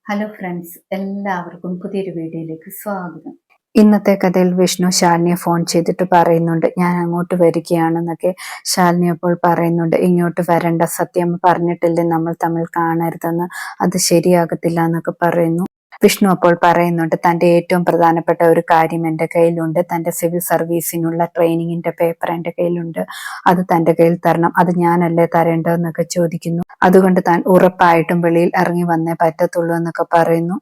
Hello friends, എല്ലാവർക്കും പുതിയൊരു വീഡിയോയിലേക്ക് സ്വാഗതം. ഇന്നത്തെ കഥയിൽ വിഷ്ണു ശാലിനിയെ ഫോൺ ചെയ്തിട്ട് പറയുന്നുണ്ട്, ഞാൻ അങ്ങോട്ട് വരികയാണെന്നൊക്കെ. ശാലിനി അപ്പോൾ പറയുന്നുണ്ട്, ഇങ്ങോട്ട് വരണ്ട, സത്യം പറഞ്ഞിട്ടില്ലേ നമ്മൾ തമ്മിൽ കാണരുതെന്ന്, അത് ശരിയാകത്തില്ല എന്നൊക്കെ പറയുന്നു. വിഷ്ണു അപ്പോൾ പറയുന്നുണ്ട്, തൻ്റെ ഏറ്റവും പ്രധാനപ്പെട്ട ഒരു കാര്യം എൻ്റെ കയ്യിലുണ്ട്, തൻ്റെ സിവിൽ സർവീസിനുള്ള ട്രെയിനിങ്ങിൻ്റെ പേപ്പർ എൻ്റെ കയ്യിലുണ്ട്, അത് തൻ്റെ കയ്യിൽ തരണം, അത് ഞാനല്ലേ തരേണ്ടതെന്നൊക്കെ ചോദിക്കുന്നു. അതുകൊണ്ട് താൻ ഉറപ്പായിട്ടും വെളിയിൽ ഇറങ്ങി വന്നേ പറ്റത്തുള്ളൂ എന്നൊക്കെ പറയുന്നു.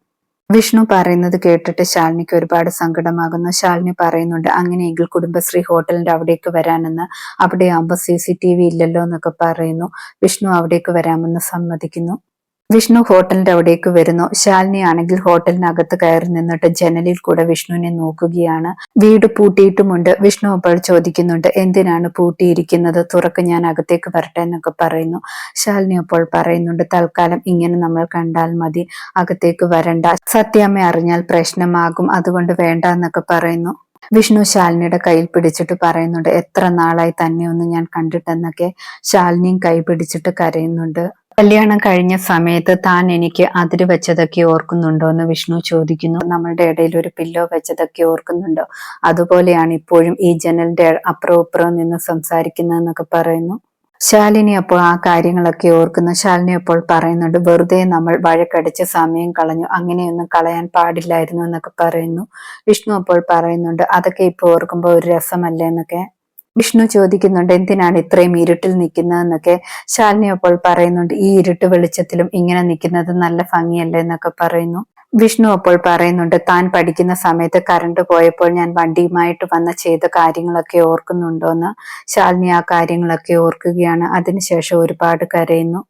വിഷ്ണു പറയുന്നത് കേട്ടിട്ട് ശാലിനിക്ക് ഒരുപാട് സങ്കടമാകുന്നു. ശാലിനി പറയുന്നുണ്ട്, അങ്ങനെയെങ്കിൽ കുടുംബശ്രീ ഹോട്ടലിന്റെ അവിടേക്ക് വരാനെന്ന്, അവിടെ ആകുമ്പോൾ CCTV ഇല്ലല്ലോ എന്നൊക്കെ പറയുന്നു. വിഷ്ണു അവിടേക്ക് വരാമെന്ന് സമ്മതിക്കുന്നു. വിഷ്ണു ഹോട്ടലിന്റെ അവിടേക്ക് വരുന്നു. ശാലിനി ആണെങ്കിൽ ഹോട്ടലിനകത്ത് കയറി നിന്നിട്ട് ജനലിൽ കൂടെ വിഷ്ണുവിനെ നോക്കുകയാണ്. വീട് പൂട്ടിയിട്ടുമുണ്ട്. വിഷ്ണു അപ്പോൾ ചോദിക്കുന്നുണ്ട്, എന്തിനാണ് പൂട്ടിയിരിക്കുന്നത്, തുറക്ക്, ഞാൻ അകത്തേക്ക് വരട്ടെ എന്നൊക്കെ പറയുന്നു. ശാലിനി അപ്പോൾ പറയുന്നുണ്ട്, തൽക്കാലം ഇങ്ങനെ നമ്മൾ കണ്ടാൽ മതി, അകത്തേക്ക് വരണ്ട, സത്യാമ്മ അറിഞ്ഞാൽ പ്രശ്നമാകും, അതുകൊണ്ട് വേണ്ട എന്നൊക്കെ പറയുന്നു. വിഷ്ണു ശാലിനിയുടെ കയ്യിൽ പിടിച്ചിട്ട് പറയുന്നുണ്ട്, എത്ര നാളായി തന്നെ ഒന്ന് ഞാൻ കണ്ടിട്ടെന്നൊക്കെ. ശാലിനിയും കൈ പിടിച്ചിട്ട് കരയുന്നുണ്ട്. കല്യാണം കഴിഞ്ഞ സമയത്ത് താൻ എനിക്ക് അതിര് വെച്ചതൊക്കെ ഓർക്കുന്നുണ്ടോ എന്ന് വിഷ്ണു ചോദിക്കുന്നു. നമ്മളുടെ ഇടയിൽ ഒരു പില്ലോ വെച്ചതൊക്കെ ഓർക്കുന്നുണ്ടോ, അതുപോലെയാണ് ഇപ്പോഴും ഈ ജനലിന്റെ അപ്പുറവും ഇപ്പുറവും നിന്ന് സംസാരിക്കുന്നതെന്നൊക്കെ പറയുന്നു. ശാലിനി അപ്പോൾ ആ കാര്യങ്ങളൊക്കെ ഓർക്കുന്നു. ശാലിനി അപ്പോൾ പറയുന്നുണ്ട്, വെറുതെ നമ്മൾ വഴക്കടിച്ച് സമയം കളഞ്ഞു, അങ്ങനെയൊന്നും കളയാൻ പാടില്ലായിരുന്നു എന്നൊക്കെ പറയുന്നു. വിഷ്ണു അപ്പോൾ പറയുന്നുണ്ട്, അതൊക്കെ ഇപ്പോൾ ഓർക്കുമ്പോൾ ഒരു രസമല്ലേ എന്നൊക്കെ. വിഷ്ണു ചോദിക്കുന്നുണ്ട്, എന്തിനാണ് ഇത്രയും ഇരുട്ടിൽ നിൽക്കുന്നതെന്നൊക്കെ. ശാലിനി അപ്പോൾ പറയുന്നുണ്ട്, ഈ ഇരുട്ട് വെളിച്ചത്തിലും ഇങ്ങനെ നിൽക്കുന്നത് നല്ല ഭംഗിയല്ലേ എന്നൊക്കെ പറയുന്നു. വിഷ്ണു അപ്പോൾ പറയുന്നുണ്ട്, താൻ പഠിക്കുന്ന സമയത്ത് കറണ്ട് പോയപ്പോൾ ഞാൻ വണ്ടിയുമായിട്ട് വന്ന് ചെയ്ത കാര്യങ്ങളൊക്കെ ഓർക്കുന്നുണ്ടോന്ന്. ശാലിനി ആ കാര്യങ്ങളൊക്കെ ഓർക്കുകയാണ്. അതിനുശേഷം ഒരുപാട് കരയുന്നു.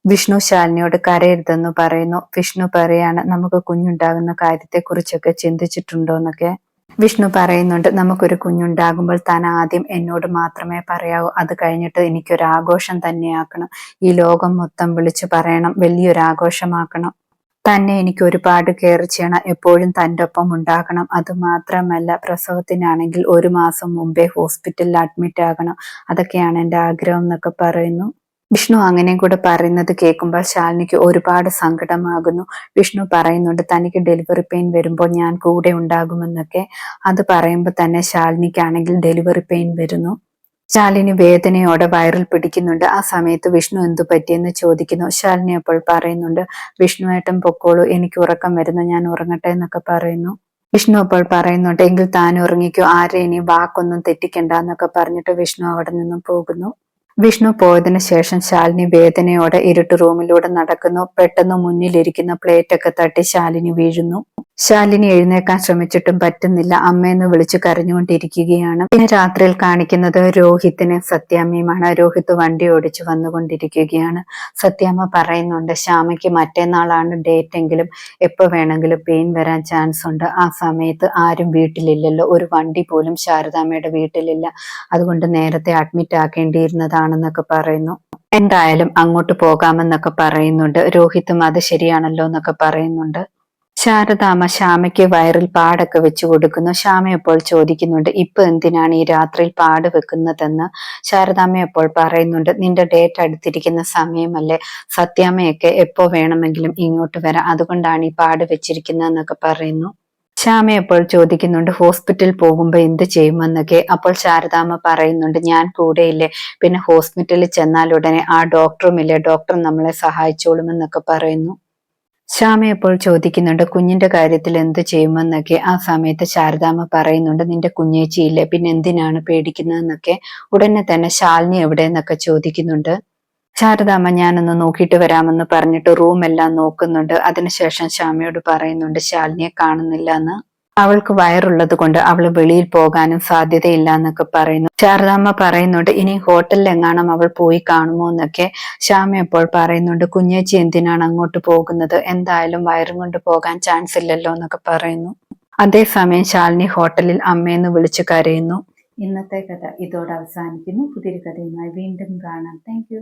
വിഷ്ണു ശാലിനിയോട് കരയരുതെന്ന് പറയുന്നു. വിഷ്ണു പറയാണ്, നമുക്ക് കുഞ്ഞുണ്ടാകുന്ന കാര്യത്തെക്കുറിച്ചൊക്കെ ചിന്തിച്ചിട്ടുണ്ടോ എന്നൊക്കെ. വിഷ്ണു പറയുന്നുണ്ട്, നമുക്കൊരു കുഞ്ഞുണ്ടാകുമ്പോൾ താൻ ആദ്യം എന്നോട് മാത്രമേ പറയാവൂ, അത് കഴിഞ്ഞിട്ട് എനിക്കൊരാഘോഷം തന്നെയാക്കണം, ഈ ലോകം മൊത്തം വിളിച്ചു പറയണം, വലിയൊരാഘോഷമാക്കണം, തന്നെ എനിക്ക് ഒരുപാട് കെയർ ചെയ്യണം, എപ്പോഴും തൻ്റെ ഒപ്പം ഉണ്ടാകണം, അത് മാത്രമല്ല പ്രസവത്തിനാണെങ്കിൽ 1 മാസം മുമ്പേ ഹോസ്പിറ്റലിൽ അഡ്മിറ്റ് ആകണം, അതൊക്കെയാണ് എൻ്റെ ആഗ്രഹം എന്നൊക്കെ പറയുന്നു. വിഷ്ണു അങ്ങനെ കൂടെ പറയുന്നത് കേൾക്കുമ്പോൾ ശാലിനിക്ക് ഒരുപാട് സങ്കടമാകുന്നു. വിഷ്ണു പറയുന്നുണ്ട്, തനിക്ക് ഡെലിവറി പെയിൻ വരുമ്പോൾ ഞാൻ കൂടെ ഉണ്ടാകുമെന്നൊക്കെ. അത് പറയുമ്പോൾ തന്നെ ശാലിനിക്കാണെങ്കിൽ ഡെലിവറി പെയിൻ വരുന്നു. ശാലിനി വേദനയോടെ വയറിൽ പിടിക്കുന്നുണ്ട്. ആ സമയത്ത് വിഷ്ണു എന്തു പറ്റിയെന്ന് ചോദിക്കുന്നു. ശാലിനി അപ്പോൾ പറയുന്നുണ്ട്, വിഷ്ണുവേട്ടൻ പൊക്കോളൂ, എനിക്ക് ഉറക്കം വരുന്നു, ഞാൻ ഉറങ്ങട്ടെ എന്നൊക്കെ പറയുന്നു. വിഷ്ണു അപ്പോൾ പറയുന്നുണ്ട്, എങ്കിൽ താൻ ഉറങ്ങിക്കോ, ആരെ ഇനി വാക്കൊന്നും തെറ്റിക്കണ്ട എന്നൊക്കെ പറഞ്ഞിട്ട് വിഷ്ണു അവിടെ നിന്നും പോകുന്നു. വിഷ്ണു പോയതിനു ശേഷം ശാലിനി വേദനയോടെ ഇരുട്ട് റൂമിലൂടെ നടക്കുന്നു. പെട്ടെന്ന് മുന്നിലിരിക്കുന്ന പ്ലേറ്റൊക്കെ തട്ടി ശാലിനി വീഴുന്നു. ശാലിനി എഴുന്നേക്കാൻ ശ്രമിച്ചിട്ടും പറ്റുന്നില്ല. അമ്മയെന്ന് വിളിച്ചു കരഞ്ഞുകൊണ്ടിരിക്കുകയാണ്. പിന്നെ രാത്രിയിൽ കാണിക്കുന്നത് രോഹിത്തിനെ സത്യാമ്മയുമാണ്. രോഹിത്ത് വണ്ടി ഓടിച്ചു വന്നുകൊണ്ടിരിക്കുകയാണ്. സത്യാമ്മ പറയുന്നുണ്ട്, ശ്യാമയ്ക്ക് മറ്റന്നാളാണ് ഡേറ്റ് എങ്കിലും എപ്പോൾ വേണമെങ്കിലും പെയിൻ വരാൻ ചാൻസ് ഉണ്ട്. ആ സമയത്ത് ആരും വീട്ടിലില്ലല്ലോ, ഒരു വണ്ടി പോലും ശാരദാമ്മയുടെ വീട്ടിലില്ല, അതുകൊണ്ട് നേരത്തെ അഡ്മിറ്റ് ആക്കേണ്ടിയിരുന്നതാണെന്നൊക്കെ പറയുന്നു. എന്തായാലും അങ്ങോട്ട് പോകാമെന്നൊക്കെ പറയുന്നുണ്ട്. രോഹിത്തും അത് ശരിയാണല്ലോ എന്നൊക്കെ പറയുന്നുണ്ട്. ശാരദാമ്മ ശ്യാമയ്ക്ക് വയറിൽ പാടൊക്കെ വെച്ചു കൊടുക്കുന്നു. ശ്യാമ അപ്പോൾ ചോദിക്കുന്നുണ്ട്, ഇപ്പൊ എന്തിനാണ് ഈ രാത്രിയിൽ പാട് വെക്കുന്നതെന്ന്. ശാരദാമ്മ അപ്പോൾ പറയുന്നുണ്ട്, നിന്റെ ഡേറ്റ് അടുത്തിരിക്കുന്ന സമയമല്ലേ, സത്യാമ്മയൊക്കെ എപ്പോ വേണമെങ്കിലും ഇങ്ങോട്ട് വരാം, അതുകൊണ്ടാണ് ഈ പാട് വെച്ചിരിക്കുന്നതെന്നൊക്കെ പറയുന്നു. ശ്യാമ അപ്പോൾ ചോദിക്കുന്നുണ്ട്, ഹോസ്പിറ്റലിൽ പോകുമ്പോ എന്ത് ചെയ്യുമെന്നൊക്കെ. അപ്പോൾ ശാരദാമ്മ പറയുന്നുണ്ട്, ഞാൻ കൂടെയില്ലേ, പിന്നെ ഹോസ്പിറ്റലിൽ ചെന്നാൽ ഉടനെ ആ ഡോക്ടറുമില്ലേ, ഡോക്ടർ നമ്മളെ സഹായിച്ചോളുമെന്നൊക്കെ പറയുന്നു. ശ്യാമ അപ്പോൾ ചോദിക്കുന്നുണ്ട്, കുഞ്ഞിന്റെ കാര്യത്തിൽ എന്ത് ചെയ്യുമെന്നൊക്കെ. ആ സമയത്ത് ശാരദാമ്മ പറയുന്നുണ്ട്, നിന്റെ കുഞ്ഞേച്ചിയില്ലേ, പിന്നെ എന്തിനാണ് പേടിക്കുന്നതെന്നൊക്കെ. ഉടനെ തന്നെ ശാലിനി എവിടെയെന്നൊക്കെ ചോദിക്കുന്നുണ്ട്. ശാരദാമ്മ ഞാനൊന്ന് നോക്കിയിട്ട് വരാമെന്ന് പറഞ്ഞിട്ട് റൂം എല്ലാം നോക്കുന്നുണ്ട്. അതിനുശേഷം ശ്യാമയോട് പറയുന്നുണ്ട്, ശാലിനിയെ കാണുന്നില്ല എന്ന്. അവൾക്ക് വയറുള്ളത് കൊണ്ട് അവൾ വെളിയിൽ പോകാനും സാധ്യതയില്ല എന്നൊക്കെ പറയുന്നു. ശാരദാമ്മ പറയുന്നുണ്ട്, ഇനി ഹോട്ടലിൽ എങ്ങാനും അവൾ പോയി കാണുമോ എന്നൊക്കെ. ശ്യാമ അപ്പോൾ പറയുന്നുണ്ട്, കുഞ്ഞേച്ചി എന്തിനാണ് അങ്ങോട്ട് പോകുന്നത്, എന്തായാലും വയറും കൊണ്ട് പോകാൻ ചാൻസ് ഇല്ലല്ലോ എന്നൊക്കെ പറയുന്നു. അതേസമയം ശാലിനി ഹോട്ടലിൽ അമ്മയെന്ന് വിളിച്ചു കരയുന്നു. ഇന്നത്തെ കഥ ഇതോടെ അവസാനിക്കുന്നു. പുതിയൊരു കഥയുമായി വീണ്ടും കാണാം. താങ്ക്